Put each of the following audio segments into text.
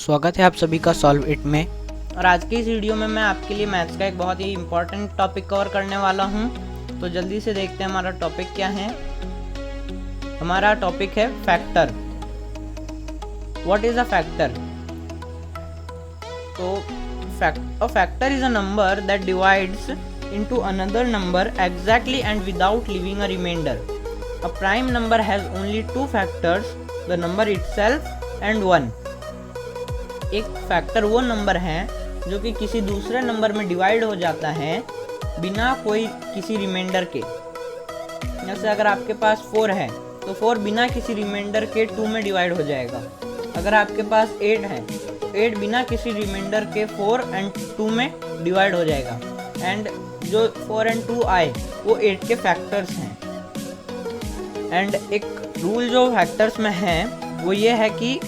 स्वागत है आप सभी का सॉल्व इट में। और आज की इस वीडियो में मैं आपके लिए मैथ्स का एक बहुत ही इम्पोर्टेंट टॉपिक कवर करने वाला हूं। तो जल्दी से देखते हैं हमारा टॉपिक क्या है। हमारा टॉपिक है factor. What is a factor? तो a factor is a number that divides into another number exactly and without leaving a remainder. A prime number has only two factors, the number itself and 1. एक factor वो number है जो कि किसी दूसरे number में divide हो जाता है बिना कोई किसी रिमाइंडर के। जैसे अगर आपके पास 4 है तो 4 बिना किसी रिमाइंडर के 2 में डिवाइड हो जाएगा। अगर आपके पास 8 है तो 8 बिना किसी रिमाइंडर के 4 और 2 में डिवाइड हो जाएगा। एंड जो 4 और 2 आए वो 8 के फैक्टर्स हैं। एंड एक रूल जो फैक्टर्स में है वो ये है कि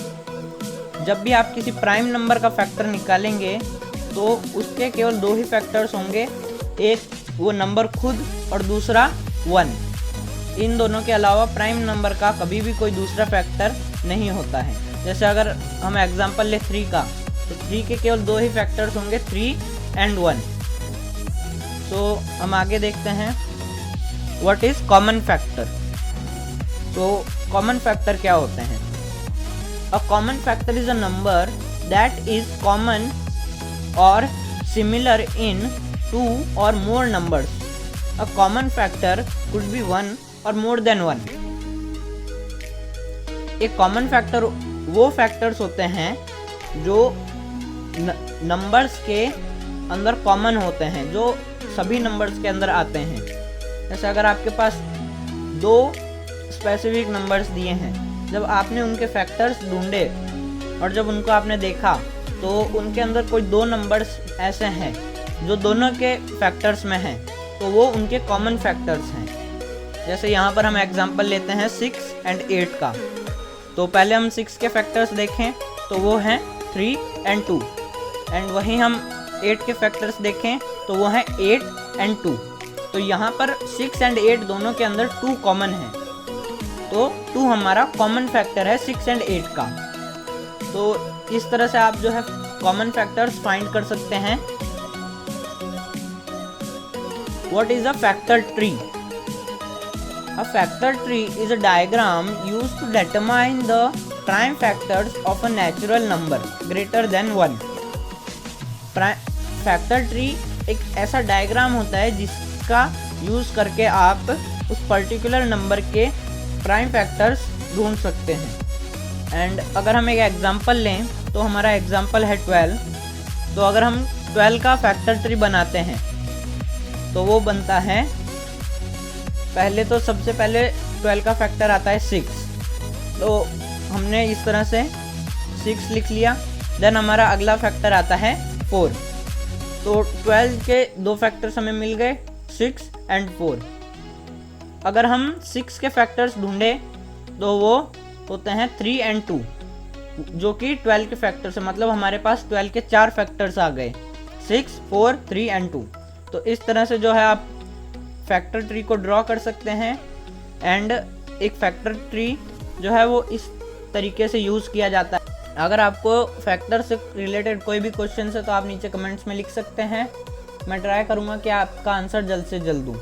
जब भी आप किसी प्राइम नंबर का फैक्टर निकालेंगे तो उसके केवल 2 ही फैक्टर्स होंगे, एक वो नंबर खुद और दूसरा 1। इन दोनों के अलावा प्राइम नंबर का कभी भी कोई दूसरा फैक्टर नहीं होता है। जैसे अगर हम एग्जांपल ले 3 का, तो 3 के केवल 2 ही फैक्टर्स होंगे, 3 और 1। तो हम आगे देखते हैं व्हाट इज कॉमन फैक्टर। तो कॉमन फैक्टर क्या होते हैं? A common factor is a number that is common or similar in 2 or more numbers. A common factor could be 1 or more than 1. एक कॉमन फैक्टर वो factors होते हैं जो numbers के अंदर कॉमन होते हैं, जो सभी नंबर्स के अंदर आते हैं। जैसे अगर आपके पास 2 स्पेसिफिक नंबर्स दिए हैं, जब आपने उनके फैक्टर्स ढूंढे और जब उनको आपने देखा तो उनके अंदर कोई 2 नंबर्स ऐसे हैं जो दोनों के फैक्टर्स में हैं, तो वो उनके कॉमन फैक्टर्स हैं। जैसे यहाँ पर हम एग्जांपल लेते हैं 6 और 8 का। तो पहले हम 6 के फैक्टर्स देखें तो वो हैं 3 और 2। एंड वहीं हम 8 के फैक्टर्स देखें तो वो हैं 8 और 2। तो यहाँ पर 6 और 8 दोनों के अंदर 2 कॉमन है, तो 2 हमारा कॉमन फैक्टर है 6 और 8 का। तो इस तरह से आप जो है कॉमन फैक्टर्स फाइंड कर सकते हैं। What is a factor tree? A factor tree is a diagram used to determine the prime factors of a natural number greater than 1। Factor tree एक ऐसा डायग्राम होता है जिसका यूज करके आप उस पर्टिकुलर नंबर के प्राइम फैक्टर्स ढूंढ सकते हैं। एंड अगर हम एक एग्जांपल लें तो हमारा एग्जांपल है 12। तो अगर हम 12 का फैक्टर ट्री बनाते हैं तो वो बनता है, पहले तो सबसे पहले 12 का फैक्टर आता है 6। तो हमने इस तरह से 6 लिख लिया। देन हमारा अगला फैक्टर आता है 4। तो 12 के 2 फैक्टर्स हमें मिल गए, 6 और 4। अगर हम 6 के फैक्टर्स ढूंढे तो वो होते हैं 3 और 2, जो कि 12 के फैक्टर्स है। मतलब हमारे पास 12 के 4 फैक्टर्स आ गए, 6, 4, 3 और 2। तो इस तरह से जो है आप फैक्टर ट्री को ड्रॉ कर सकते हैं। एंड एक फैक्टर ट्री जो है वो इस तरीके से यूज़ किया जाता है। अगर आपको फैक्टर से रिलेटेड कोई भी क्वेश्चन है तो आप नीचे कमेंट्स में लिख सकते हैं। मैं ट्राई करूँगा कि आपका आंसर जल्द से जल्द दूँ।